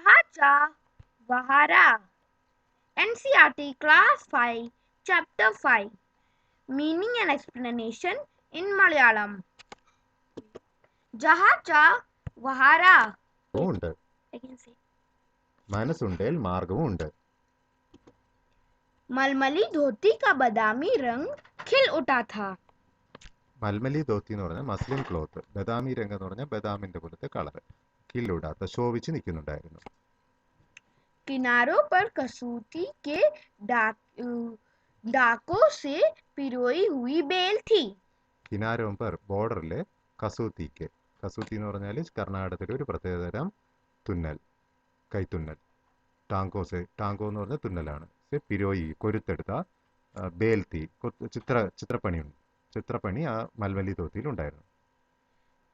Jahaja Vahara. NCERT Class 5 Chapter 5 Meaning and Explanation in Malayalam. Jahaja Vahara. ഉണ്ട്. I can say. മനസ്സുണ്ടേൽ മാർഗവും ഉണ്ട്. मलमली धोती का बदामी रंग खिल उठा था. മൽമലി ധോത്തി എന്ന് പറഞ്ഞാൽ മസ്ലിൻ ക്ലോത്ത്, ബദാമി രംഗം എന്ന് പറഞ്ഞാൽ ബദാമിന്റെ പോലത്തെ കളർ, കില്ലൂടാത്ത ശോഭിച്ച് നിൽക്കുന്നുണ്ടായിരുന്നു. किनारों पर कसूती के डाकों से पिरोई हुई बेल थी. കിനാരോം പെർ ബോർഡറിൽ കസൂത്തിക്ക്, കസൂത്തി എന്ന് പറഞ്ഞാൽ കർണാടകത്തിലെ ഒരു പ്രത്യേകതരം തുന്നൽ, കൈത്തുന്നൽ. ടാങ്കോ എന്ന് പറഞ്ഞ തുന്നലാണ്. പിരോയി കൊരുത്തെടുത്ത, ബേൽത്തി ചിത്രപ്പണി ആ മൽമലി ധോത്തിയിൽ ഉണ്ടായിരുന്നു.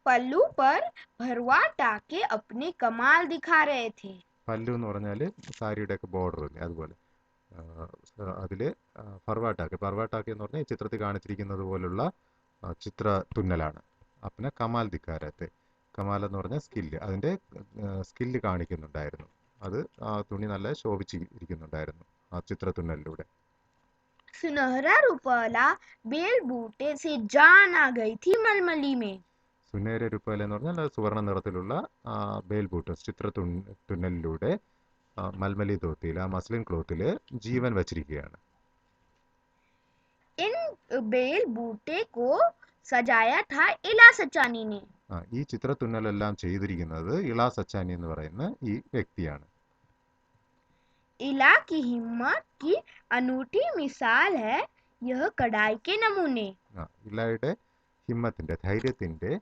पल्लू पर भरवा टाके अपने कमाल दिखा रहे थे. പല്ലു എന്ന് പറഞ്ഞാൽ സാരിയുടെ ഒക്കെ ബോർഡർ ഇല്ലേ, അതുപോലെ അതിൽ ഫർവാട്ടാക്ക് എന്ന് പറഞ്ഞാൽ ഈ ചിത്രത്തിൽ കാണിച്ചിരിക്കുന്നത് പോലുള്ള ചിത്ര തുന്നലാണ്. പിന്നെ കമാൽ ദിക്കാരത്തെ, കമാൽ എന്ന് പറഞ്ഞാൽ സ്കില്ല്, അതിൻ്റെ സ്കില്ല് കാണിക്കുന്നുണ്ടായിരുന്നു. അത് ആ തുണി നല്ല ശോഭിച്ചിരിക്കുന്നുണ്ടായിരുന്നു ആ ചിത്ര തുന്നലിലൂടെ. सुनहरा रुपला बेल बूटे से जान आ गई थी मलमली में. സുനേര രുപ്പല എന്ന് പറഞ്ഞാൽ സുവർണ്ണ നിറത്തിലുള്ള ബേൽ ബൂട്ട് ചിത്ര തുന്നലിലൂടെ മൽമലി ധോത്തിയിൽ, ആ മസ്ലിൻ ക്ലോത്തിൽ ജീവൻ വച്ചിരിക്കുകയാണ്. इन बेल बूटे को सजाया था इला सचानी ने. ഈ ചിത്ര തുന്നലെല്ലാം ചെയ്തിരിക്കുന്നത് ഇളാ സച്ചാനി എന്ന് പറയുന്ന ഈ വ്യക്തിയാണ്. इला की हिम्मत की अनूठी मिसाल है यह कढ़ाई के नमूने. ഇളയുടെ ഹിമ്മത്തിന്റെ, ധൈര്യത്തിന്റെ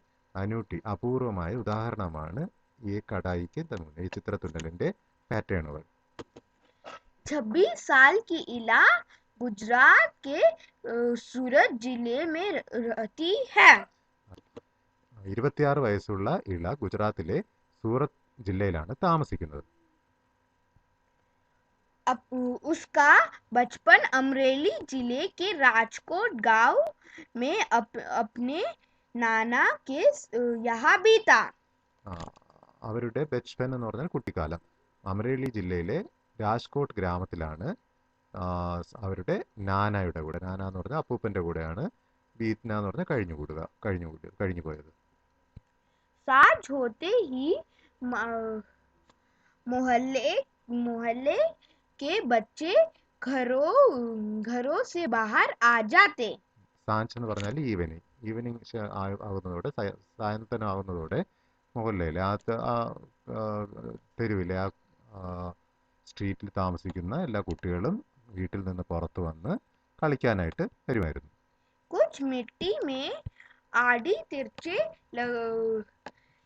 അപൂർവമായ ഉദാഹരണമാണ് ഈ കടായിക്ക് നമൂന, ഈ ചിത്ര തുന്നലിന്റെ പാറ്റേണുകൾ. 26 साल की इला गुजरात के सूरत जिले में रहती है. 26 വയസ്സുള്ള ഇള ഗുജറാത്തിലെ സൂറത്ത് ജില്ലയിലാണ് താമസിക്കുന്നത്. उसका बचपन अमरेली जिले के राजकोट गांव में अपने नाना के यहाँ बीता. അവരുടെ ബച്പൻ എന്ന് പറഞ്ഞാൽ കുട്ടിക്കാലം അമരേലി ജില്ലയിലെ രാജ്കോട്ട് ഗ്രാമത്തിലാണ് അവരുടെ നാനയുടെ കൂടെ, നാന എന്ന് പറഞ്ഞാൽ അപ്പൂപ്പന്റെ കൂടെയാണ്, ബീത്ന എന്ന് പറഞ്ഞാൽ കഴിഞ്ഞു പോയത്. साज होते ही मोहल्ले के बच्चे घरों से बाहर आ जाते. സാഞ്ച് എന്ന് പറഞ്ഞാൽ ഈവനിങ് ആകുന്നതോടെ, സായന്തനം ആകുന്നതോടെ മുഹല്ലയിലെ ആ തെരുവിലെ ആ സ്ട്രീറ്റിൽ താമസിക്കുന്ന എല്ലാ കുട്ടികളും വീട്ടിൽ നിന്ന് പുറത്തു വന്ന് കളിക്കാനായിട്ട് വരുമായിരുന്നു. कुछ मिट्टी में आड़ी तिरछे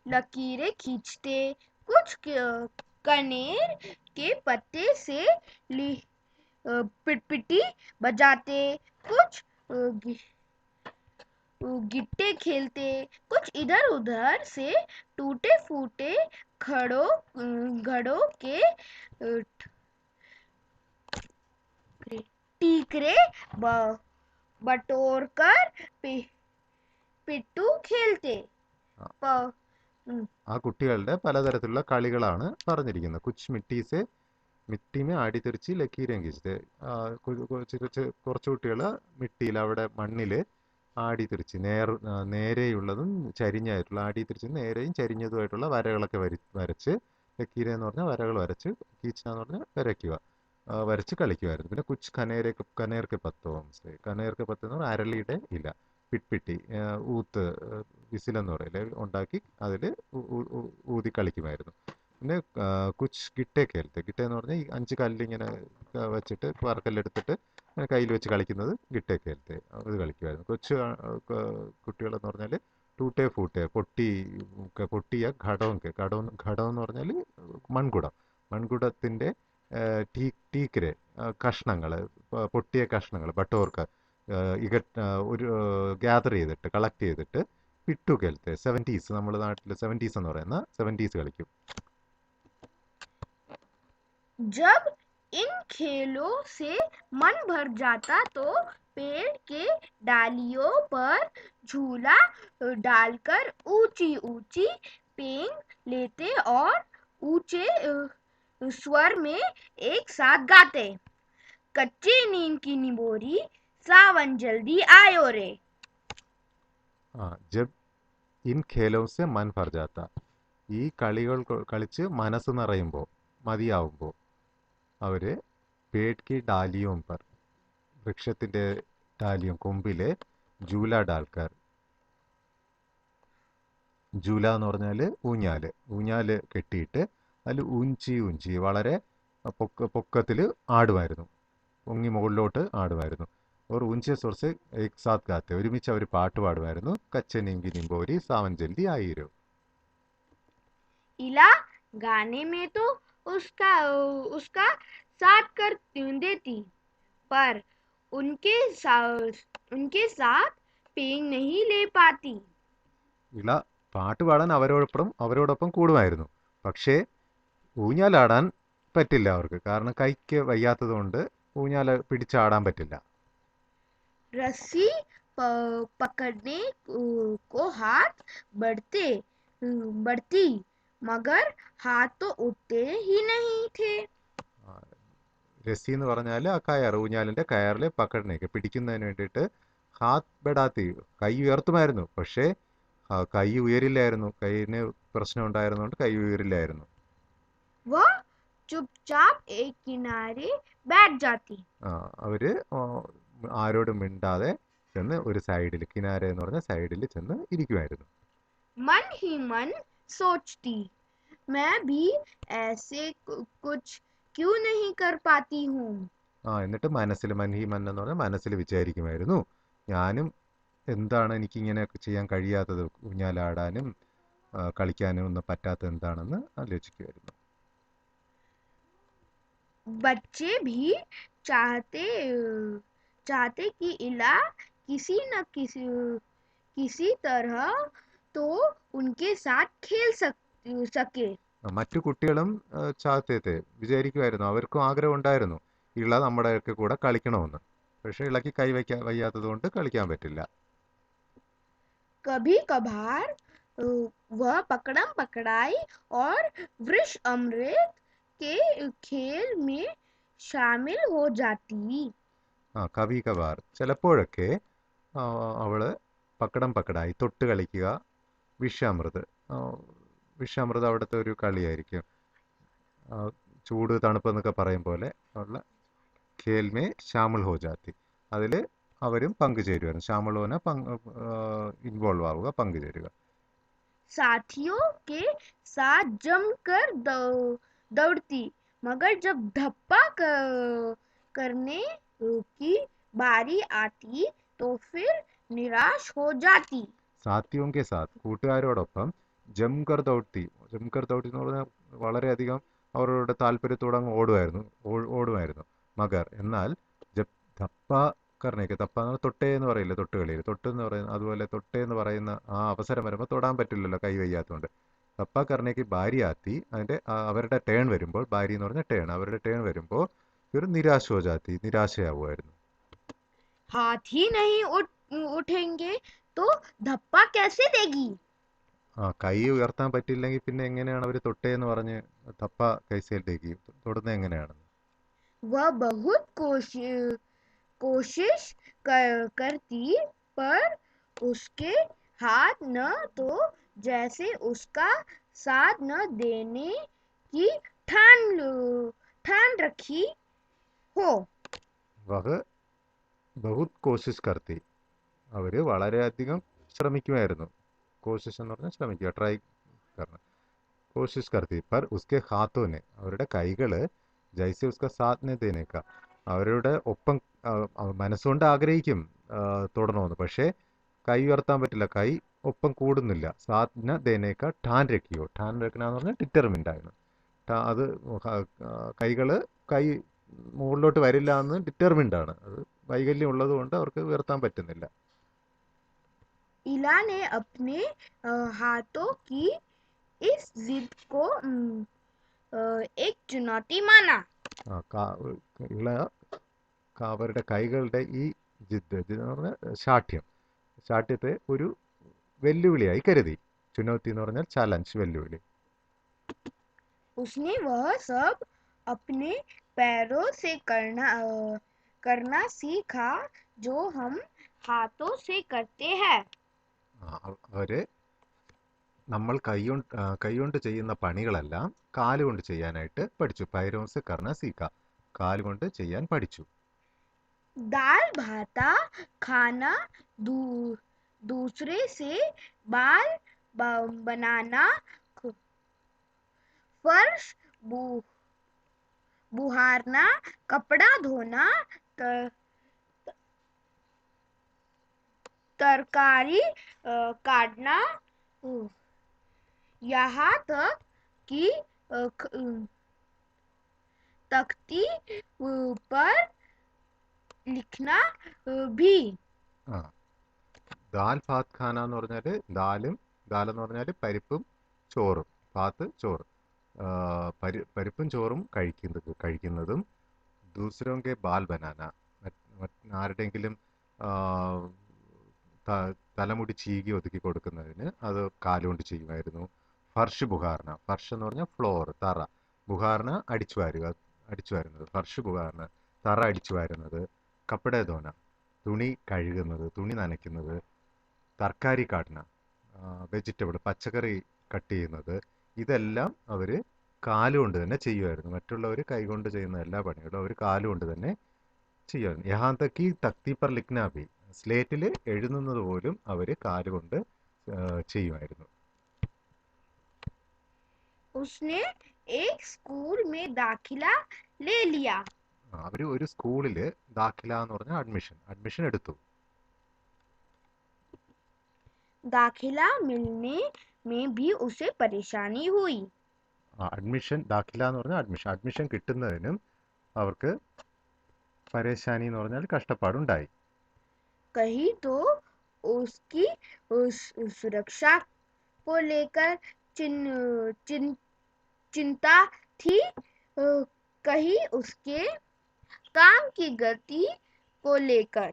लकीरें खींचते, कुछ कनेर के पत्ते से पिटपिटी बजाते, कुछ गिट्टे खेलते, कुछ इधर उधर से टूटे फूटे घड़ों के टीकरे बटोरकर पिट्टू खेलते. ആ കുട്ടികളുടെ പലതരത്തിലുള്ള കളികളാണ് പറഞ്ഞിരിക്കുന്നത്. കുച്ച് മിട്ടിമേ ആടിത്തെറിച്ച് ലക്കീരം കിച്ചത്, കുറച്ച് കുട്ടികൾ മിട്ടിയിൽ, അവിടെ മണ്ണിൽ ആടിത്തിരിച്ച് നേരെയുള്ളതും ചരിഞ്ഞായിട്ടുള്ള, ആടിത്തിരിച്ച് നേരെയും ചരിഞ്ഞതുമായിട്ടുള്ള വരകളൊക്കെ വരച്ച്, ലക്കീര എന്ന് പറഞ്ഞാൽ വരകൾ വരച്ച്, കീച്ചന എന്ന് പറഞ്ഞാൽ വരച്ച് കളിക്കുമായിരുന്നു. പിന്നെ കുച്ച് കനേർക്ക് പത്തോ, മനസ്സിലായി, കനേർക്ക് പത്ത് എന്ന് പറഞ്ഞാൽ അരളിയുടെ ഇല, പിട്പിട്ടി, ഊത്ത്, വിസിലെന്ന് പറയില്ലേ, ഉണ്ടാക്കി അതിൽ ഊതി കളിക്കുമായിരുന്നു. പിന്നെ കുച്ച് ഗിട്ടെ എന്ന് പറഞ്ഞാൽ ഈ 5 കല്ലിങ്ങനെ വെച്ചിട്ട്, വറക്കല്ലെടുത്തിട്ട് കയ്യിൽ വെച്ച് കളിക്കുന്നത് ഗിട്ടെ കേലത്തെ, അത് കളിക്കുമായിരുന്നു. കൊച്ചു കുട്ടികളെന്ന് പറഞ്ഞാൽ ടൂട്ടെ ഫൂട്ടെ, പൊട്ടിയ ഘടം എന്ന് പറഞ്ഞാൽ മൺകുടത്തിൻ്റെ ടീക്കരെ കഷ്ണങ്ങൾ, പൊട്ടിയ കഷ്ണങ്ങൾ, ബട്ടോർക്ക് ഒരു കളക്ട് ചെയ്തിട്ട് പിട്ടു കേലത്തെ, 70s, നമ്മുടെ നാട്ടിൽ 70s എന്ന് പറയുന്ന 70s കളിക്കും. जब इन खेलों से मन भर जाता तो पेड़ के डालियों पर झूला डालकर ऊंची ऊंची पेंग लेते और ऊंचे स्वर में एक साथ गाते, कच्ची नींद की निबोरी सावन जल्दी आयो रे. जब इन खेलों से मन भर जाता, ഈ കളികൾ കളിച്ച് മനസ്സ് നിറയുമ്പോൾ, മതിയാവുമ്പോൾ അവർ പേട് की डालियों पर, വൃക്ഷത്തിൻ്റെ ഡാലിയും കൊമ്പിൽ ജൂല ഡാൽക്കർ, ജൂല എന്ന് പറഞ്ഞാൽ ഊഞ്ഞാൽ, ഊഞ്ഞാൽ കെട്ടിയിട്ട് അതിൽ ഊഞ്ചി ഊഞ്ചി വളരെ പൊക്കത്തിൽ ആടുമായിരുന്നു, പൊങ്ങി മുകളിലോട്ട് ആടുമായിരുന്നു. और ऊंचे सुर से एक साथ गाते, ഒരുമിച്ച് അവർ പാട്ട് പാടുമായിരുന്നു. കച്ചെ നീങ്കി നിമ്പോരി സാവൻ ജൽദി ആയിരോ. इला गाने में तो उसका उसका साथ कर देती, पर उनके साथ पेंग नहीं ले पाती. ഇള പാട്ട് പാടാൻ അവരോടൊപ്പം കൂടുമായിരുന്നു, പക്ഷേ ഊഞ്ഞാലാടാൻ പറ്റില്ല അവർക്ക്, കാരണം കൈക്ക് വയ്യാത്തത് കൊണ്ട് ഊഞ്ഞാൽ പിടിച്ചാടാൻ പറ്റില്ല. रस्सी पकड़ने को हाथ बढ़ती, मगर हाथ तो उठते ही नहीं थे. ആ, രസി എന്ന് പറഞ്ഞാൽ ആ കയർ, ഊഞ്ഞാലിൻ്റെ കയറിൽ പക്കടിനേക്ക് പിടിക്കുന്നതിന് വേണ്ടിയിട്ട് ഹാത്ത് ബെടാത്തി, കൈ ഉയർത്തുമായിരുന്നു, പക്ഷേ കൈ ഉയരില്ലായിരുന്നു, കൈയിന് പ്രശ്നം ഉണ്ടായിരുന്നുകൊണ്ട് കൈ ഉയരില്ലായിരുന്നു. वह चुपचाप एक किनारे बैठ जाती. അവര് ആരോടും മിണ്ടാതെ ചെന്ന് ഒരു സൈഡിൽ, കിനാര എന്ന് പറഞ്ഞ സൈഡിൽ ചെന്ന് ഇരിക്കുമായിരുന്നു. मन ही मन सोचती, मैं भी ऐसे कुछ क्यों नहीं कर पाती हूँ. എന്നിട്ട് മനസ്സിൽ, മൻഹി മൻ എന്ന് പറഞ്ഞാൽ മനസ്സിൽ വിചാരിക്കുമായിരുന്നു, ഞാനും എന്താണ് എനിക്കിങ്ങനെ ചെയ്യാൻ കഴിയാത്തത്, ഊഞ്ഞാലാടാനും കളിക്കാനും ഒന്നും പറ്റാത്തത് എന്താണെന്ന് ആലോചിക്കുമായിരുന്നു. बच्चे भी चाहते चाहते कि इला किसी न किसी तरह तो उनके साथ खेल सके. മറ്റു കുട്ടികളും ചാത്തേത്തെ വിചാരിക്കുമായിരുന്നു, അവർക്കും ആഗ്രഹം ഉണ്ടായിരുന്നു ഇള നമ്മുടെയൊക്കെ കൂടെ കളിക്കണമെന്ന്, പക്ഷേ ഇളക്ക് കൈ വയ്യാത്തത് കൊണ്ട് കളിക്കാൻ പറ്റില്ല. कभी कभार वह पकड़म पकड़ाई और वृष अमृत के खेल में शामिल हो जाती. കവി കവാർ, ചിലപ്പോഴൊക്കെ അവള് പക്കടം പക്കടായി, തൊട്ട് കളിക്കുക, വിഷാമൃത്, വിഷാമൃത് അവിടുത്തെ ഒരു കളിയായിരിക്കും, ചൂട് തണുപ്പ് എന്നൊക്കെ പറയും പോലെ ഉള്ള ഖേൽമേ ഷാമിൾ ഹോ ജാത്തി, അതിൽ അവരും പങ്കുചേരുമായിരുന്നു. ഷാമിൾ ഹോന ഇൻവോൾവ് ആവുക, പങ്കുചേരുക. साथियों के साथ जमकर दौड़ती, मगर जब धप्पा करने की बारी आती तो फिर निराश हो जाती. സാത്യോം കെ സാത്ത്, കൂട്ടുകാരോടൊപ്പം ജംകർ ദൗഡ്തി, ജംകർ ദൗഡ്തി എന്ന് പറഞ്ഞാൽ വളരെയധികം അവരുടെ താല്പര്യത്തോടെ അങ്ങ് ഓടുമായിരുന്നു. മഗർ എന്നാൽ ജബ് ധപ്പ കർണേക്ക്, തപ്പ എന്ന് പറഞ്ഞാൽ തൊട്ടേ എന്ന് പറയില്ല, തൊട്ടുകളിയിൽ തൊട്ട് എന്ന് പറയുന്ന, അതുപോലെ തൊട്ടേ എന്ന് പറയുന്ന ആ അവസരം വരുമ്പോൾ തൊടാൻ പറ്റില്ലല്ലോ കൈ വയ്യാത്തതുകൊണ്ട്, തപ്പ കർണേക്ക് ഭാര്യ ആത്തി, അതിൻ്റെ അവരുടെ ടേൺ വരുമ്പോൾ, ഭാര്യ എന്ന് പറഞ്ഞ ടേൺ, അവരുടെ ടേൺ വരുമ്പോൾ ഒരു നിരാശ ഹോ ജാത്തി, നിരാശയാവുമായിരുന്നു. हाथ ही नहीं उठेंगे तो धप्पा कैसे देगी. കൈ ഉയർത്താൻ പറ്റില്ലെങ്കിൽ പിന്നെ എങ്ങനെയാണ് അവർ തൊട്ടേ എന്ന് പറഞ്ഞ് തപ്പ കൈസയിലേക്ക് തൊടുന്നത് എങ്ങനെയാണ്? वह बहुत कोशिश करती, पर उसके हाथ न तो जैसे उसका साथ न देने की ठान रखी हो. വഹ് ബഹുത് കോശിഷ് കർത്തി, അവർ വളരെയധികം ശ്രമിക്കുമായിരുന്നു. കോശിഷ് എന്ന് പറഞ്ഞാൽ ശ്രമിക്കുക, ട്രൈ കർണ, കോശിഷ് കർത്തി, പർ ഉസ്കെ ഹാത്തോനെ, അവരുടെ കൈകൾ ജൈസെ ഉസ്ക സാത്നെ ദേനേക്ക, അവരുടെ ഒപ്പം മനസ്സുകൊണ്ട് ആഗ്രഹിക്കും തൊടണമെന്ന്, പക്ഷേ കൈ ഉയർത്താൻ പറ്റില്ല, കൈ ഒപ്പം കൂടുന്നില്ല. സാത്ന ദേനേക്ക ഠാൻ രക്കിയോ, ഠാൻ രക്കന എന്ന് പറഞ്ഞാൽ ഡിറ്റർമിൻഡ് ആയിരുന്നു, അത് കൈ മുകളിലോട്ട് വരില്ല എന്ന് ഡിറ്റർമിൻഡ് ആണ്, അത് വൈകല്യം ഉള്ളത് കൊണ്ട് അവർക്ക് ഉയർത്താൻ പറ്റുന്നില്ല. इला ने अपने हाथों की इस जिद को एक चुनौती माना. ഇള അവരുടെ കൈകളുടെ ഈ ജിദ് എന്ന് പറഞ്ഞാൽ ശാഠ്യത്തെ ഒരു വെല്ലുവിളിയായി കരുതി. ചുനൗത്തി എന്ന് പറഞ്ഞാൽ ചലഞ്ച്, വെല്ലുവിളി. उसने वह सब अपने पैरों से करना सीखा जो हम हाथों से करते हैं. അവര് നമ്മൾ കൈകൊണ്ട് ചെയ്യുന്ന പണികളെല്ലാം കാലുകൊണ്ട് ചെയ്യാനായിട്ട് പഠിച്ചു. പൈരോസ് കർണ സീക്ക, കാലുകൊണ്ട് ചെയ്യാൻ പഠിച്ചു. दाल भाता खाना, दूसरे से बाल बनाना, फर्श बुहारना, कपड़ा धोना, तरकारी काटना, यहाँ तक कि तख्ती पर लिखना भी. ആ, ദാൽ ഭാത് ഖാന എന്ന് പറഞ്ഞാൽ ദാലെന്ന് പറഞ്ഞാൽ പരിപ്പും ചോറും, ഭാത്ത് ചോറ്, പരിപ്പും ചോറും കഴിക്കുന്നതും, ദൂസരോങ്കെ ബാൽ ബനാന, ആരുടെയെങ്കിലും തലമുടി ചീകി ഒതുക്കി കൊടുക്കുന്നതിന് അത് കാലുകൊണ്ട് ചെയ്യുമായിരുന്നു. ഫർഷ് ബുഹാറിന, ഫർഷ് എന്ന് പറഞ്ഞാൽ ഫ്ലോർ, തറ, ബുഹാറിന അടിച്ചു വാരുന്നത്, ഫർഷ് ബുഹാറിന തറ അടിച്ചു വാരുന്നത്, കപ്പട ധോന തുണി കഴുകുന്നത്, തുണി നനയ്ക്കുന്നത്, തർക്കാരി കാട്ടണ വെജിറ്റബിൾ പച്ചക്കറി കട്ട് ചെയ്യുന്നത്, ഇതെല്ലാം അവർ കാലുകൊണ്ട് തന്നെ ചെയ്യുമായിരുന്നു. മറ്റുള്ളവർ കൈകൊണ്ട് ചെയ്യുന്ന എല്ലാ പണികളും അവർ കാലുകൊണ്ട് തന്നെ ചെയ്യുമായിരുന്നു. യഹാൻ തക്ക് തക്തി പർ ലിഖ്ന ഭി, സ്ലേറ്റിൽ എഴുതുന്നത് പോലും അവർ കാലുകൊണ്ട് ചെയ്യുമായിരുന്നു. उसने एक स्कूल में दाखिला ले लिया. അവർ ഒരു സ്കൂളിൽ ദാഖില എന്ന് പറഞ്ഞാൽ അഡ്മിഷൻ എടുത്തു. दाखिला मिलने में भी उसे परेशानी हुई. ദാഖില എന്ന് പറഞ്ഞാൽ അഡ്മിഷൻ കിട്ടുന്നതിനും അവർക്ക് പരേശാനി എന്ന് പറഞ്ഞാൽ കഷ്ടപ്പാടുണ്ടായി. कहीं तो उसकी सुरक्षा को लेकर चिंता थी, कहीं उसके काम की गति को लेकर.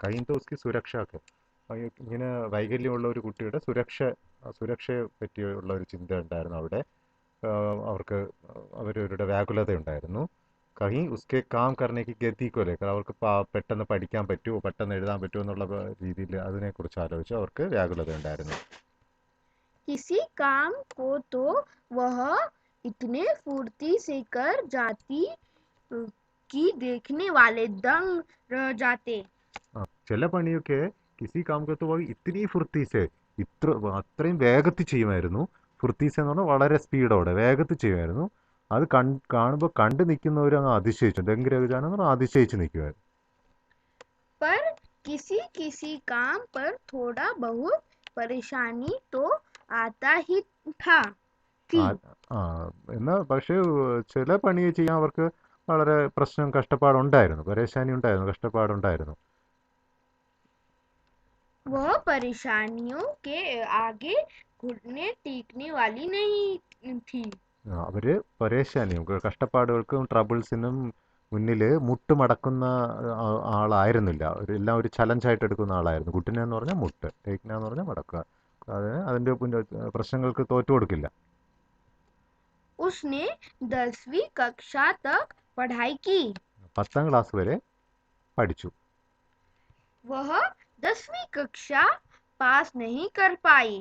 കहीं तो उसकी സുരക്ഷയൊക്കെ, ഇങ്ങനെ വൈകല്യമുള്ള ഒരു കുട്ടിയുടെ സുരക്ഷയെ പറ്റിയുള്ള ഒരു ചിന്ത ഉണ്ടായിരുന്നു അവിടെ. അവർക്ക് അവരുടെ വ്യാകുലത ഉണ്ടായിരുന്നു. കഹി ഉസ്കെ കാം കർണേക്ക് ഗതിക്കോലേക്ക്, അവർക്ക് പെട്ടെന്ന് പഠിക്കാൻ പറ്റുമോ, പെട്ടെന്ന് എഴുതാൻ പറ്റുമോ എന്നുള്ള രീതിയിൽ അതിനെക്കുറിച്ച് ആലോചിച്ച് അവർക്ക് വ്യാകുലത ഉണ്ടായിരുന്നു. किसी काम को तो वह इतने फुर्ती से कर जाती कि देखने वाले दंग रह जाते. ചില പണിയൊക്കെ കിസി കാമകത്ത് പോയി ഇത്തിരി ഫുർത്തീസെ, അത്രയും വേഗത്തിൽ ചെയ്യുമായിരുന്നു. ഫുർത്തീസ എന്ന് പറഞ്ഞാൽ വളരെ സ്പീഡോടെ വേഗത്തിൽ ചെയ്യുമായിരുന്നു. അത് കാണുമ്പോൾ കണ്ടു നിൽക്കുന്നവർ അങ്ങ് അതിശയിച്ചു, ദംഗ്രഹജാനം എന്ന് പറഞ്ഞാൽ അതിശയിച്ച് നിൽക്കുമായിരുന്നു. पर किसी किसी काम पर थोड़ा बहुत परेशानी तो आता ही था. എന്നാൽ പക്ഷേ ചില പണി ചെയ്യാൻ അവർക്ക് വളരെ കഷ്ടപ്പാടുണ്ടായിരുന്നു, പരേശാനി ഉണ്ടായിരുന്നു, കഷ്ടപ്പാടുണ്ടായിരുന്നു. वह परेशानियों के आगे घुटने टेकने वाली नहीं थी. അവര് പരേശാനിയും കഷ്ടപ്പാടുകൾക്കും ട്രബിൾസിനും മുന്നിൽ മുട്ടുമടക്കുന്ന ആളായിരുന്നില്ല. എല്ലാം ഒരു ചലഞ്ചായിട്ട് എടുക്കുന്ന ആളായിരുന്നു. കുട്ടിനെ എന്ന് പറഞ്ഞാൽ മുട്ട്, ടേക്ന എന്ന് പറഞ്ഞാൽ മടക്കുക. അതിൻ്റെ പ്രശ്നങ്ങൾക്ക് തോറ്റു കൊടുക്കില്ല. उसने 10वीं कक्षा तक पढ़ाई की. 10ാം ക്ലാസ് വരെ പഠിച്ചു. वह 10वीं कक्षा पास नहीं कर पाई.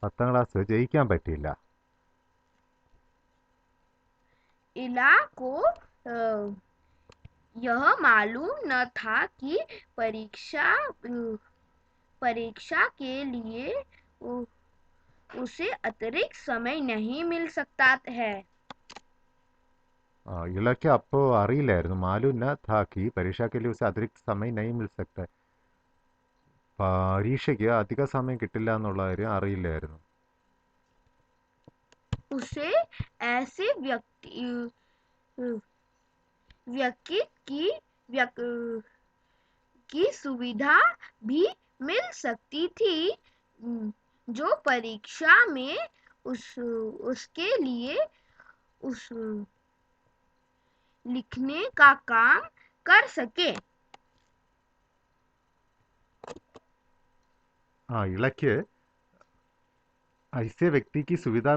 10ാം ക്ലാസ് ജയിക്കാൻ പറ്റിയില്ല. इला को यह मालूम न था कि परीक्षा के लिए उसे अतिरिक्त समय नहीं मिल सकता है. ഇളയ്ക്ക് അപ്പോൾ അറിയില്ലായിരുന്നു, മാലൂന താക്കി പരീക്ഷയ്ക്ക് लिए उसे अतिरिक्त समय नहीं मिल सकता, പരീക്ഷയ്ക്ക് അധിക സമയം കിട്ടില്ല എന്നുള്ള കാര്യം അറിയില്ലായിരുന്നു. उसे ऐसे व्यक्ति की सुविधा भी मिल सकती थी जो परीक्षा में उसके लिए लिखने का काम कर सके. ഇളയ്ക്ക് ऐसे व्यक्ति की सुविधा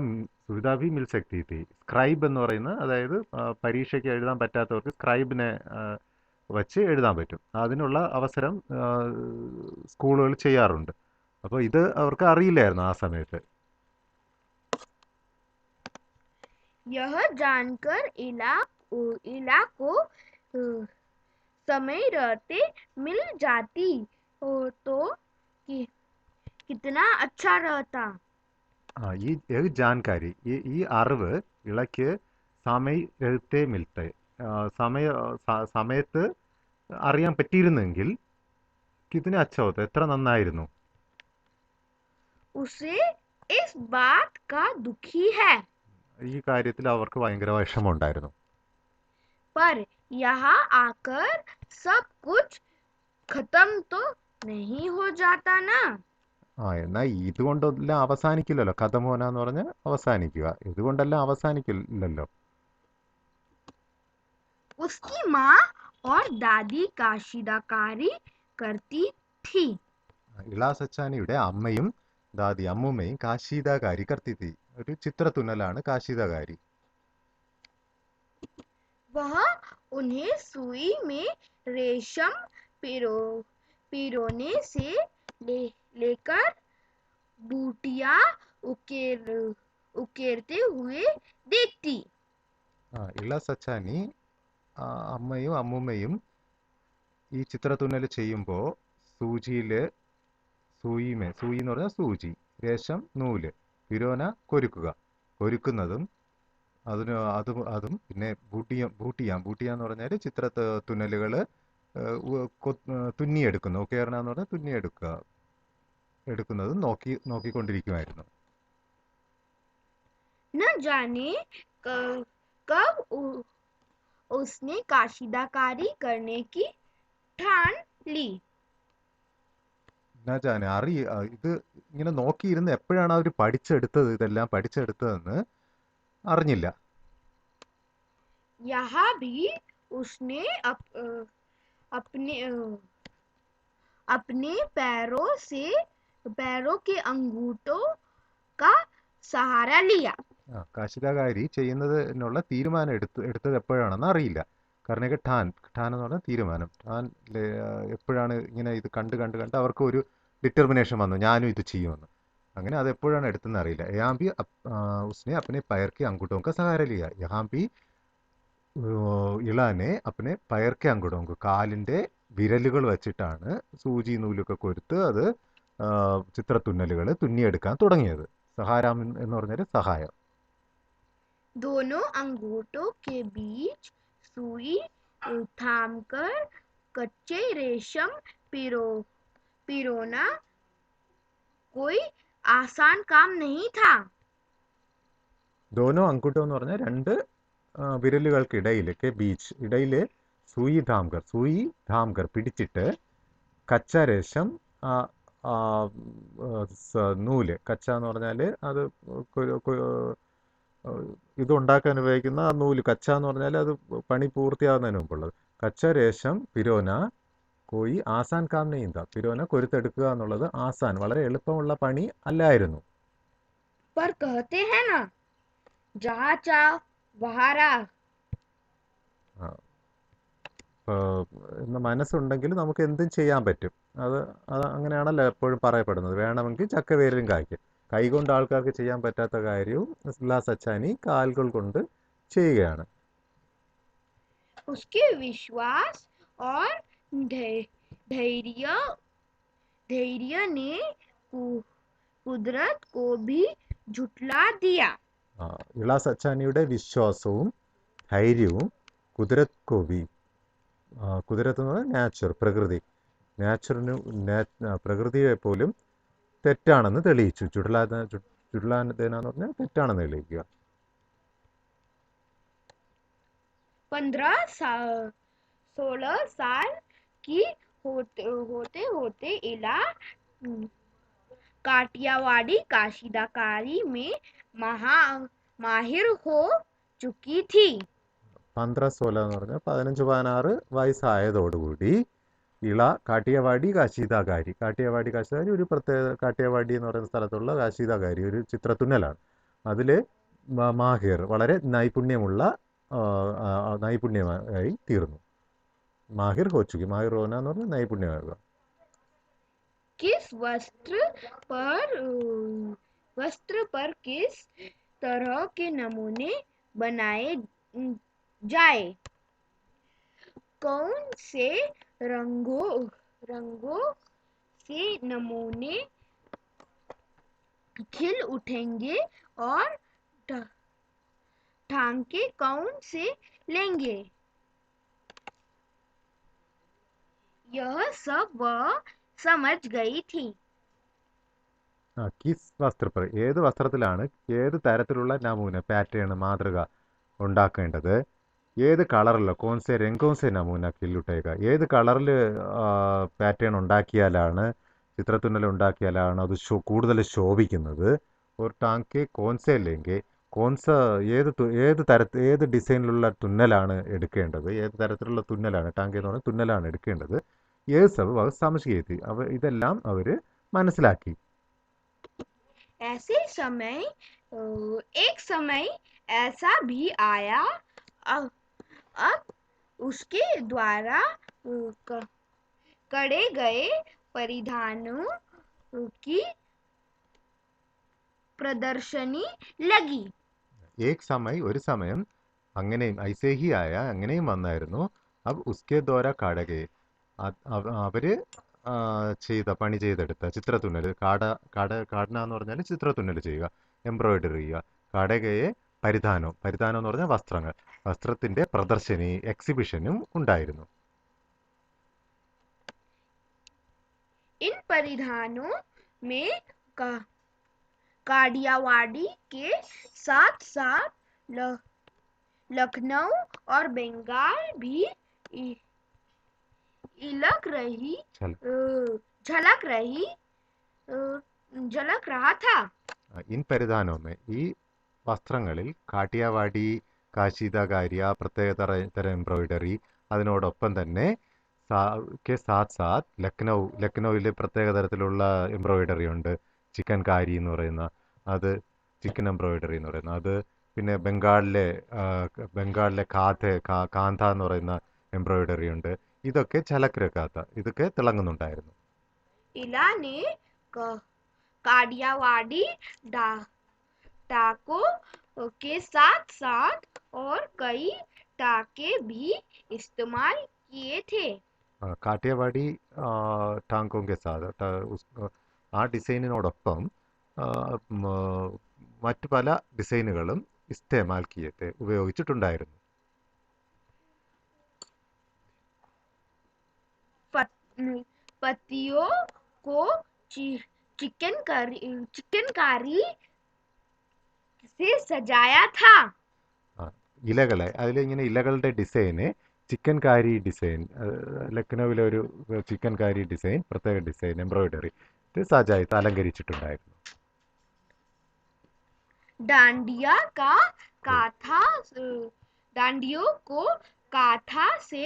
സുവിധ ഭി മിൽ സക്തി തി. സ്ക്രൈബ് എന്ന് പറയുന്നത് അതായത് പരീക്ഷയ്ക്ക് എഴുതാൻ പറ്റാത്തവർക്ക് സ്ക്രൈബിനെ വച്ച് എഴുതാൻ പറ്റും. അതിനുള്ള അവസരം സ്കൂളുകൾ ചെയ്യാറുണ്ട്. അപ്പോൾ ഇത് അവർക്ക് അറിയില്ലായിരുന്നു ആ സമയത്ത്. यह जानकर इला को समय रहते मिल जाती हो तो कितना अच्छा रहता. ഈ ജാൻകാരി ഈ അറിവ് ഇളയ്ക്ക് സമയത്തെ മിൽത്തെ സമയത്ത് അറിയാൻ പറ്റിയിരുന്നെങ്കിൽ കിതിന് അച്ഛവത്ത് എത്ര നന്നായിരുന്നു. उसे इस बात का दुखी है. ഈ കാര്യത്തിൽ അവർക്ക് ഭയങ്കര വിഷമമുണ്ടായിരുന്നു. पर यहाँ आकर सब कुछ खत्म तो नहीं हो जाता ना. എന്നാൽ ഇതുകൊണ്ടെല്ലാം അവസാനിക്കില്ലല്ലോ. കഥമോന എന്ന് പറഞ്ഞാൽ അവസാനിക്കുക. ഇതുകൊണ്ടെല്ലാം അവസാനിക്കില്ലല്ലോ. उसकी माँ और दादी काशिदाकारी करती थी. ഇളാ സച്ചാനിയുടെ അമ്മയും അമ്മൂമ്മയും കാശീദാകാരി കർത്തിത്തി. ഒരു ചിത്രത്തുന്നലാണ് കാശീദാകാരി. वह उन्हें सुई में रेशम पिरोने से लेकर बूटियां उकेरते हुए देखती. ഇള സച്ചാനി അമ്മയും അമ്മൂമ്മയും ഈ ചിത്രത്തുന്നൽ ചെയ്യുമ്പോൾ സൂയി എന്ന് പറഞ്ഞാൽ സൂചി, രേശം നൂല്, പിരോന കൊരുക്കുന്നതും അതും പിന്നെ ബൂട്ടിയ എന്ന് പറഞ്ഞാൽ തുന്നലുകൾ തുന്നിയെടുക്കുന്നു. ഉക്കേർണ എന്ന് പറഞ്ഞാൽ എടുക്കുന്നതും നോക്കിക്കൊണ്ടിരിക്കുമായിരുന്നു. न जाने कब उसने काशिदाकारी करने की ठान ली. ഇത് ഇങ്ങനെ നോക്കിയിരുന്ന് എപ്പോഴാണ് അവർ ഇതെല്ലാം പഠിച്ചെടുത്തതെന്ന് അറിഞ്ഞില്ല. यहाँ भी उसने अपने पैरों के अंगूठों का सहारा लिया. കാശിദാകാരി ചെയ്യുന്നതിനുള്ള തീരുമാനം എടുത്തത് എപ്പോഴാണെന്ന് അറിയില്ല. കാരണം ഠാൻ എന്ന് പറഞ്ഞാൽ തീരുമാനം. എപ്പോഴാണ് ഇങ്ങനെ ഇത് കണ്ട് അവർക്ക് ഒരു ഡിറ്റർമിനേഷൻ വന്നു, ഞാനും ഇത് ചെയ്യുമെന്ന്. അങ്ങനെ അത് എപ്പോഴാണ് എടുത്തെന്ന് അറിയില്ല. യഹാം ബി ഉസ്നെ അപ്പനെ പയർക്കെ അങ്കുട്ടോം കാ സഹാര ലിയ. യഹാം ബി ഇളാനെ അപ്പനെ പയർക്കെ അങ്കുട്ടോം കാലിൻ്റെ വിരലുകൾ വെച്ചിട്ടാണ് സൂചി നൂലൊക്കെ കൊരുത്ത് അത് ചിത്രത്തുന്നലുകൾ തുന്നിയെടുക്കാൻ തുടങ്ങിയത്. സഹാരം എന്ന് പറഞ്ഞാൽ സഹായം. दोनों अंगूठों के बीच सुई थामकर कच्चे रेशम पिरोना कोई आसान काम नहीं था. दोनों अंगूठों എന്ന് പറഞ്ഞാൽ രണ്ട് വിരലുകൾക്കിടയിലേക്ക് ഇടയിലെ സൂയി ധാംകർ പിടിച്ചിട്ട് കച്ച രേശം നൂല്, കച്ച എന്ന് പറഞ്ഞാൽ അത് ഇതുണ്ടാക്കാൻ ഉപയോഗിക്കുന്ന ആ നൂല്. കച്ച എന്ന് പറഞ്ഞാൽ അത് പണി പൂർത്തിയാകുന്നതിന് മുമ്പുള്ളത്. കച്ച രേശം പിരോന കോയി ആസാൻ കാം നെയ്യുക. പിരോന കൊരുത്തെടുക്കുക എന്നുള്ളത് ആസാൻ, വളരെ എളുപ്പമുള്ള പണി അല്ലായിരുന്നു. पर कहते हैं ना, जहाँ चाह वहाँ राह. മനസ്സുണ്ടെങ്കിൽ നമുക്ക് എന്തും ചെയ്യാൻ പറ്റും. അത് അങ്ങനെയാണല്ലോ എപ്പോഴും പറയപ്പെടുന്നത്. വേണമെങ്കിൽ ചക്കവേരിലും കായ്ക്കും. കൈകൊണ്ട് ആൾക്കാർക്ക് ചെയ്യാൻ പറ്റാത്ത കാര്യവും ഇളാ സച്ചാനി കാലുകൾ കൊണ്ട് ചെയ്യുകയാണ്. उसके विश्वास और धैर्य ने कुदरत को भी झुठला दिया. ഇളാ സച്ചാനിയുടെ വിശ്വാസവും ധൈര്യവും കുതിരത്ത് എന്ന് പറഞ്ഞാൽ പ്രകൃതിയെ പോലും തെറ്റാണെന്ന് തെളിയിച്ചു. ചുടലാദേന എന്ന് പറഞ്ഞാൽ തെറ്റാണെന്ന് തെളിയിക്കുക. 16 साल की होते इला काठियावाड़ी काशिदाकारी में माहिर हो चुकी थी. 15-16 എന്ന് പറഞ്ഞാൽ 15-16 വയസ്സായതോടുകൂടി ഇള കാട്ടിയവാടി കാശീദാകാരി ഒരു പ്രത്യേക കാട്ടിയവാടി എന്ന് പറയുന്ന സ്ഥലത്തുള്ള കാശീദാകാരി ഒരു ചിത്രത്തുന്നലാണ്. അതിൽ മാഹിർ വളരെ നൈപുണ്യമായി തീർന്നു. മാഹിർ ഹോ ചുക്കി, മാഹിർ ഹോന എന്ന് പറഞ്ഞാൽ നൈപുണ്യമാകുക. किस वस्त्र पर किस तरह के नमूने बनाए जाए? कौन से रंगों से नमूने खिल उठेंगे और ढांचे कौन से लेंगे? यह सब वह समझ गई थी. കിസ് വസ്ത്രപ്പർ, ഏത് വസ്ത്രത്തിലാണ് ഏത് തരത്തിലുള്ള നമൂന, പാറ്റേൺ, മാതൃക ഉണ്ടാക്കേണ്ടത്, ഏത് കളറിലോ കോൺസെ രംഗോൺസെ നമൂന കില്ലുട്ടേക, ഏത് കളറിൽ പാറ്റേൺ ഉണ്ടാക്കിയാലാണ്, ചിത്രത്തുന്നൽ ഉണ്ടാക്കിയാലാണ് അത് കൂടുതൽ ശോഭിക്കുന്നത്. ഒരു ടാങ്കെ കോൺസെ അല്ലെങ്കിൽ കോൺസ ഏത് ഡിസൈനിലുള്ള തുന്നലാണ് എടുക്കേണ്ടത്, ഏത് തരത്തിലുള്ള തുന്നലാണ്, ടാങ്കെ എന്ന് പറഞ്ഞാൽ തുന്നലാണ് എടുക്കേണ്ടത്. ഏത് സബ് അവർ സമസ്കീയത്തി, ഇതെല്ലാം അവർ മനസ്സിലാക്കി. ऐसे समय एक समय ऐसा भी आया, अब उसके द्वारा करे गए परिधानों की പ്രദർശനി ലഗി. ഒരു സമയം അങ്ങനെയും ഐസേഹി ആയ അങ്ങനെയും വന്നായിരുന്നു. അബ് ഉസ്കെ ദ്വാര കാടകെ, അവര് പണി ചെയ്തെടുത്ത ചിത്രത്തുന്നൽ, കാടന എന്ന് പറഞ്ഞാൽ ചിത്രത്തുന്നൽ ചെയ്യുക, എംബ്രോയിഡറി ചെയ്യുക. കാടകയെ പരിധാനം എന്ന് പറഞ്ഞാൽ വസ്ത്രങ്ങൾ, വസ്ത്രത്തിന്റെ പ്രദർശനി, എക്സിബിഷനും ഉണ്ടായിരുന്നു. इन परिधानों में काठियावाड़ी के साथ साथ लखनऊ और बंगाल भी झलक रहा था. ഇൻ പരിധാനമേ, ഈ വസ്ത്രങ്ങളിൽ കാട്ടിയാവാടി, കാശീദാകാരിയ, പ്രത്യേക തരം എംബ്രോയിഡറി, അതിനോടൊപ്പം തന്നെ സാത്ത് ലക്നൌവിൽ പ്രത്യേക തരത്തിലുള്ള എംബ്രോയിഡറി ഉണ്ട്. ചിക്കൻ കാരി എന്ന് പറയുന്ന അത്, ചിക്കൻ എംബ്രോയിഡറി എന്ന് പറയുന്ന അത്, പിന്നെ ബംഗാളിലെ കാന്ത എന്ന് പറയുന്ന എംബ്രോയിഡറി ഉണ്ട്. ഇതൊക്കെ ചലക്കരക്കാത്ത, ഇതൊക്കെ തിളങ്ങുന്നുണ്ടായിരുന്നു. ഇലാനെ काठियावाड़ी टाकों के साथ साथ और कई टाके भी इस्तेमाल किए थे. കാട്ടിയവാടി ടാങ്കോങ്കെ സാത്ത്, ആ ഡിസൈനിനോടൊപ്പം മറ്റു പല ഡിസൈനുകളും ഇസ്തേമാൽ കിയത്തെ, ഉപയോഗിച്ചിട്ടുണ്ടായിരുന്നു. पत्तियों को चिकनकारी से सजाया था. ഇലകളെ, അതിലിങ്ങനെ ഇലകളുടെ ഡിസൈന് ചിക്കൻ കാരി ഡിസൈൻ, ലക്നൌവിലെ ഒരു ചിക്കൻ കാരി ഡിസൈൻ, പ്രത്യേക ഡിസൈൻ എംബ്രോയിഡറി സജായിട്ട് അലങ്കരിച്ചിട്ടുണ്ടായിരുന്നു. डांडियों को काथा से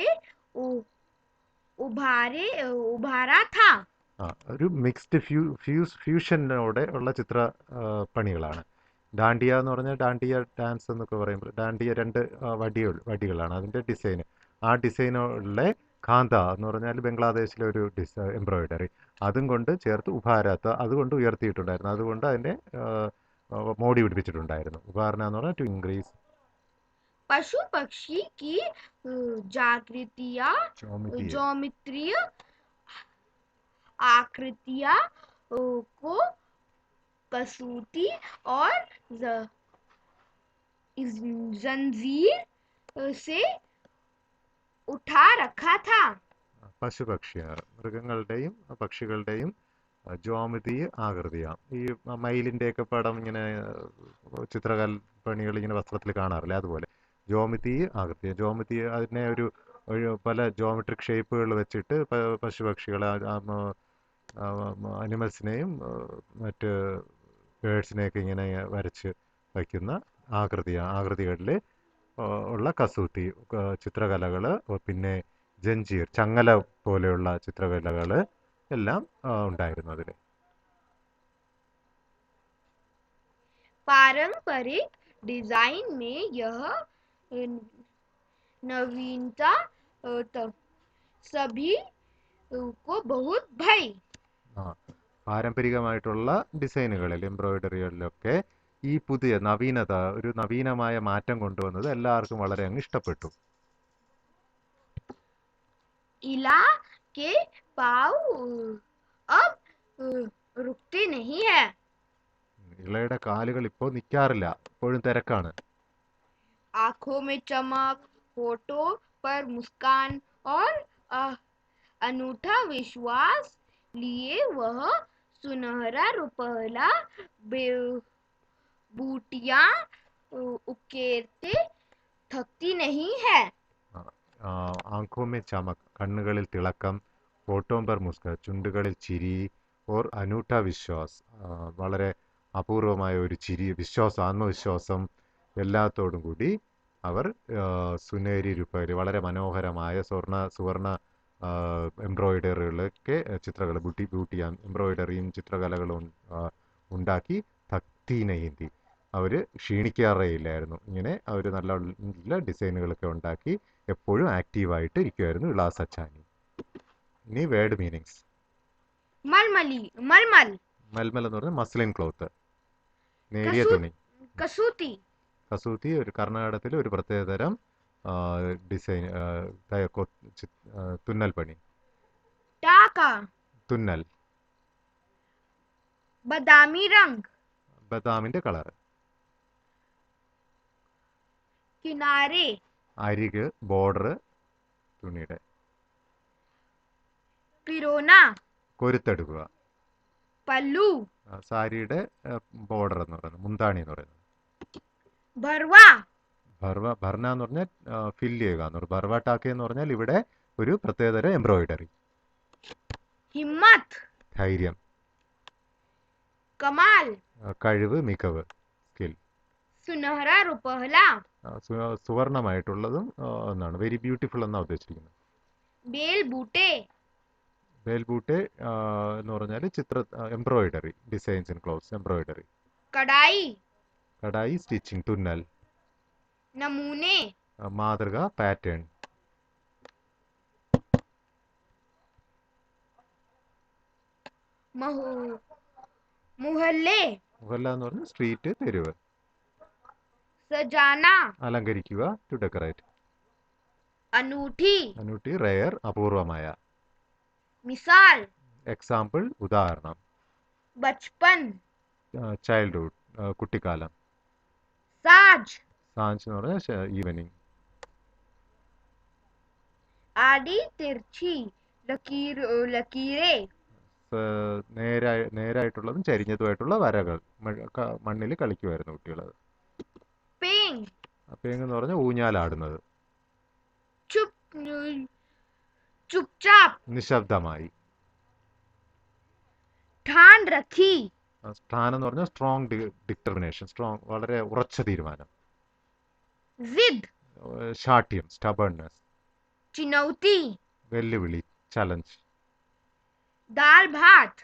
उभारा था. ഒരു മിക്സ്ഡ് ഫ്യൂഷനോടെ ഉള്ള ചിത്ര പണികളാണ്. ഡാണ്ടിയ എന്ന് പറഞ്ഞാൽ ഡാണ്ടിയ ഡാൻസ് എന്നൊക്കെ പറയുമ്പോൾ ഡാണ്ടിയ രണ്ട് വടികളാണ് അതിൻ്റെ ഡിസൈന്. ആ ഡിസൈനുള്ള കാന്ത എന്ന് പറഞ്ഞാൽ ബംഗ്ലാദേശിലെ ഒരു എംബ്രോയിഡറി, അതും കൊണ്ട് ചേർത്ത് ഉഭാരാത്ത, അതുകൊണ്ട് ഉയർത്തിയിട്ടുണ്ടായിരുന്നു, അതുകൊണ്ട് അതിൻ്റെ മോടി പിടിപ്പിച്ചിട്ടുണ്ടായിരുന്നു. ഉപാരണ എന്ന് പറഞ്ഞാൽ ടു ഇൻക്രീസ്. पशु पक्षी की ज्योमेट्रीय आकृतियां को कसूती और जंजीर से उठा रखा था. പശുപക്ഷി, മൃഗങ്ങളുടെയും പക്ഷികളുടെയും ജ്യോമിതീയ ആകൃതിയാണ്. ഈ മയിലിൻ്റെയൊക്കെ പടം ഇങ്ങനെ ചിത്രകൽപ്പണികൾ ഇങ്ങനെ വസ്ത്രത്തിൽ കാണാറില്ല, അതുപോലെ ജ്യോമിതീയ ആകൃതി, അതിനെ ഒരു പല ജോമെട്രിക് ഷേപ്പുകൾ വെച്ചിട്ട് പശുപക്ഷികളെ, അനിമൽസിനെയും മറ്റ് ബേഡ്സിനെയൊക്കെ ഇങ്ങനെ വരച്ച് വയ്ക്കുന്ന ആകൃതികളിൽ ഉള്ള കസൂത്തി ചിത്രകലകൾ, പിന്നെ ജഞ്ചീർ ചങ്ങല പോലെയുള്ള ചിത്രകലകൾ എല്ലാം ഉണ്ടായിരുന്നു അതിൽ. पारंपरिक डिजाइन में यह नवीनता सभी को बहुत भाई. ആ പാരമ്പരികമായിട്ടുള്ള ഡിസൈനുകളിൽ എംബ്രോയിഡറികളിലൊക്കെ ഈ പുതിയ നവീനത ഒരു നവീനമായ മാറ്റം കൊണ്ടുവന്നത് എല്ലാവർക്കും വളരെ അങ്ങ് ഇഷ്ടപ്പെട്ടു. इला के पाव अब रुकते नहीं है. ഇളയുടെ കാലുകൾ ഇപ്പോൾ നിൽക്കാറില്ല, ഇപ്പോഴും തിരക്കാണ്. आंखों में चमक, होठों पर मुस्कान और अनूठा विश्वास लिए वह सुनहरा रुपहला बूटियां उकेरते थकती नहीं है. ആങ്കോ മേ ചമക് കണ്ണുകളിൽ തിളക്കം, ഹോട്ടോം പർ മുസ്ക ചുണ്ടുകളിൽ ചിരി, ഓർ അനൂഠ വിശ്വാസ് വളരെ അപൂർവമായ ഒരു ചിരി, വിശ്വാസം, ആത്മവിശ്വാസം എല്ലാത്തോടും കൂടി അവർ സുനേരി രൂപയിൽ വളരെ മനോഹരമായ സുവർണ എംബ്രോയിഡറികളൊക്കെ ചിത്രകൾ ബൂട്ടിയാൻ എംബ്രോയിഡറിയും ചിത്രകലകളും ഉണ്ടാക്കി തക്തീന ഹിന്ദി അവർ ക്ഷീണിക്കാറേയില്ലായിരുന്നു. ഇങ്ങനെ അവർ നല്ല നല്ല ഡിസൈനുകളൊക്കെ ഉണ്ടാക്കി എപ്പോഴും ആക്റ്റീവായിട്ട് ഇരിക്കുമായിരുന്നു ഇള സച്ചാനി. ഇനി വേർഡ് മീനിങ്സ്. मलमली मलमल മൽമൽ എന്ന് പറഞ്ഞാൽ മസ്ലിൻ ക്ലോത്ത്, നേരിയ തുണി. कसूती കസൂത്തി ഒരു കർണാടകത്തിലെ ഒരു പ്രത്യേകതരം ഡിസൈൻ തുന്നൽ പണി. टाका തുന്നൽ. बादामी रंग ബദാമിന്റെ കളർ. किनारे അരിക് ബോർഡർ തുണിയുടെ. पिरोना കൊരുത്തെടുക്കുക. पल्लू സാരിയുടെ ബോർഡർ എന്ന് പറയുന്നത് മുന്താണി എന്ന് പറയുന്നത്. भरवा ഭർണ എന്ന് പറഞ്ഞാൽ ഫില്ല് ചെയ്യുക എന്ന് പറയും. ഭർവ ടാക്ക എന്ന് പറഞ്ഞാൽ ഇവിടെ ഒരു പ്രത്യേകതരം എംബ്രോയിഡറി. हिम्मत ധൈര്യം. कमाल കഴിവ്, മികവ്, സ്കിൽ. सुनहरा रुपहला സുവർണമായിട്ടുള്ളതും എന്നാണ്, വെരി ബ്യൂട്ടിഫുൾ എന്നാണ് ഉദ്ദേശിച്ചിരിക്കുന്നത്. बेल बूटे ബേൽബൂട്ടെ എന്ന് പറഞ്ഞാൽ embroidery, designs in clothes, embroidery. कढ़ाई കടായി സ്റ്റിച്ചിങ്, തുന്നൽ. नमूने മാതൃക, പാറ്റേൺ. मुहल्ले മുഹല്ല എന്ന് പറഞ്ഞാൽ സ്ട്രീറ്റ്, തെരുവ്. सजाना അലങ്കരിക്കുക, ടു ഡെക്കറേറ്റ്. अनूठी അനൂട്ടി റെയർ, അപൂർവമായ. मिसाल എക്സാമ്പിൾ, ഉദാഹരണം. बचपन ചൈൽഡ്ഹുഡ്, കുട്ടിക്കാലം. साज സാഞ്ച് എന്ന് പറഞ്ഞാൽ ഈവനിങ്. आड़ी तिरछी लकीरें നേരായിട്ടുള്ളതും ചരിഞ്ഞതുമായിട്ടുള്ള വരകൾ മണ്ണിൽ കളിക്കുമായിരുന്നു കുട്ടികൾ. पेंग പേങ്ങ് എന്ന് പറഞ്ഞാൽ ഊഞ്ഞാലാടുന്നത്. चुपचाप നിശബ്ദമായി. ठान रखी സ്ഥാനം എന്ന് പറഞ്ഞാൽ സ്ട്രോങ് ഡിറ്റർമിനേഷൻ, സ്ട്രോങ് വളരെ ഉറച്ച തീരുമാനം. जिद ശാഠ്യം, സ്റ്റബേൺനെസ്. चुनौती വെല്ലുവിളി, ചലഞ്ച്. दाल भात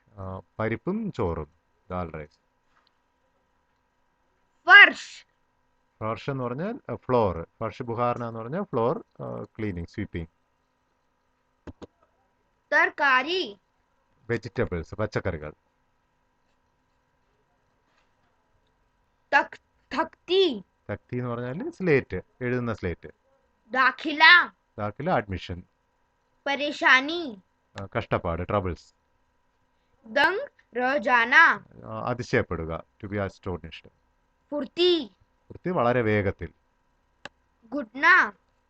പരിപ്പും ചോറും, ദാൽ റൈസ്. फर्श ഫർഷ് എന്ന് പറഞ്ഞാൽ ഫ്ലോർ, ഫർഷ് ബുഹാർന എന്ന് പറഞ്ഞാൽ ഫ്ലോർ ക്ലീനിങ്, സ്വീപ്പിംഗ്. तरकारी വെജിറ്റബിൾസ്, പച്ചക്കറികൾ. तख्ती തക്തി എന്ന് പറഞ്ഞാൽ സ്ലേറ്റ്, എഴുതുന്ന സ്ലേറ്റ്. दाखिला ദാഖില അഡ്മിഷൻ. परेशानी കഷ്ടപ്പാട്, ട്രബിൾസ്. दंग रह जाना അതിശയപ്പെടുക, ടു ബി അസ്റ്റോണിഷ്ഡ്. फुर्ती വൃത്തി വളരെ വേഗത്തിൽ. घुटना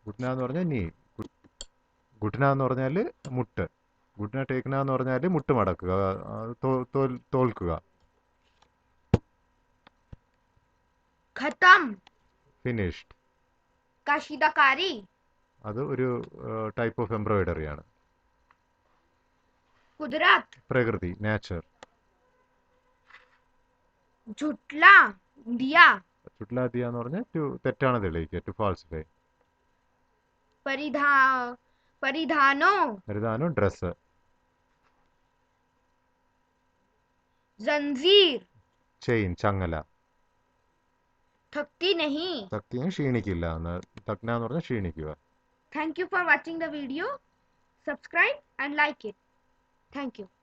ഗുഡ്ന എന്ന് പറഞ്ഞാൽ നീ. ഗുഡ്ന എന്ന് പറഞ്ഞാൽ മുട്ട്. ഗുഡ്ന ടേക്ന എന്ന് പറഞ്ഞാൽ മുട്ട് മടക്കുക, തോൽക്കുക. खत्म ഫിനിഷ്ഡ്. कशीदाकारी അത് ഒരു ടൈപ്പ് ഓഫ് എംബ്രോയിഡറി ആണ്. कुदरत പ്രകൃതി, നേച്ചർ. झुटला दिया ചുട്ലാദിയ എന്ന് പറഞ്ഞാൽ തെറ്റാണ് തെളിയിക്കുക, ടു ഫാൾസിഫൈ. परिधानों പരിധാനം, ഡ്രസ്സ്. जंजीर ചെയിൻ, ചങ്ങല. थकती नहीं. തക്തി ക്ഷീണിക്കില്ല എന്ന്. തക്ന എന്ന് പറഞ്ഞാൽ ക്ഷീണിക്കുക. Thank you for watching the video. Subscribe and like it. Thank you.